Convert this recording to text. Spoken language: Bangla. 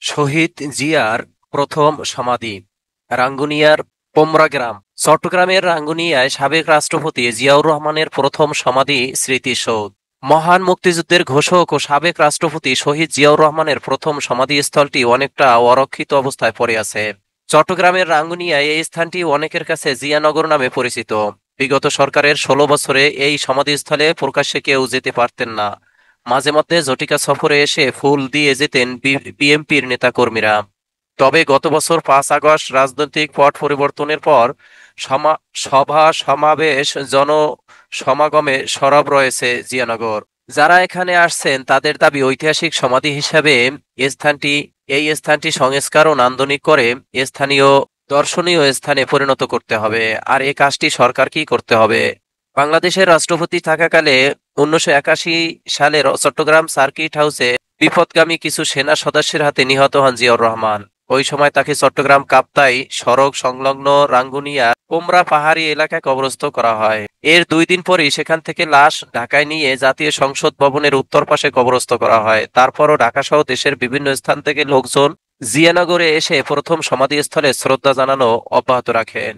শহীদ জিয়ার প্রথম সমাধি রাঙ্গুনিয়ার পোমরা গ্রাম। চট্টগ্রামের রাঙ্গুনিয়ায় সাবেক রাষ্ট্রপতি জিয়াউর রহমানের প্রথম সমাধি স্মৃতিসৌধ। মহান মুক্তিযুদ্ধের ঘোষক ও সাবেক রাষ্ট্রপতি শহীদ জিয়াউর রহমানের প্রথম সমাধিস্থলটি অনেকটা অরক্ষিত অবস্থায় পড়ে আছে। চট্টগ্রামের রাঙ্গুনিয়ায় এই স্থানটি অনেকের কাছে জিয়ানগর নামে পরিচিত। বিগত সরকারের ১৬ বছরে এই সমাধিস্থলে প্রকাশ্যে কেউ যেতে পারতেন না। মাঝে মধ্যে ঝটিকা সফরে এসে ফুল দিয়ে যেতেন বিএনপির নেতাকর্মীরা। তবে গত বছর ৫ আগস্ট রাজনৈতিক পট পরিবর্তনের পর সভা সমাবেশ জনসমাগমে সরব রয়েছে জিয়ানগর। যারা এখানে আসছেন তাদের দাবি ঐতিহাসিক সমাধি হিসাবে এই স্থানটি সংস্কার ও নান্দনিক করে স্থানীয় দর্শনীয় স্থানে পরিণত করতে হবে। আর এই কাজটি সরকারকেই করতে হবে। বাংলাদেশের রাষ্ট্রপতি থাকাকালে ১৯৮১ সালের চট্টগ্রাম সার্কিট হাউসে বিপথগামী কিছু সেনা সদস্যের হাতে নিহত হন জিয়াউর রহমান। ওই সময় তাকে চট্টগ্রাম কাপ্তাই সড়ক সংলগ্ন রাঙ্গুনিয়া পোমরা পাহাড়ি এলাকায় কবরস্থ করা হয়। এর ২ দিন পরই সেখান থেকে লাশ ঢাকায় নিয়ে জাতীয় সংসদ ভবনের উত্তর পাশে কবরস্থ করা হয়। তারপরও ঢাকাসহ দেশের বিভিন্ন স্থান থেকে লোকজন জিয়ানগরে এসে প্রথম সমাধিস্থলে শ্রদ্ধা জানানো অব্যাহত রাখেন।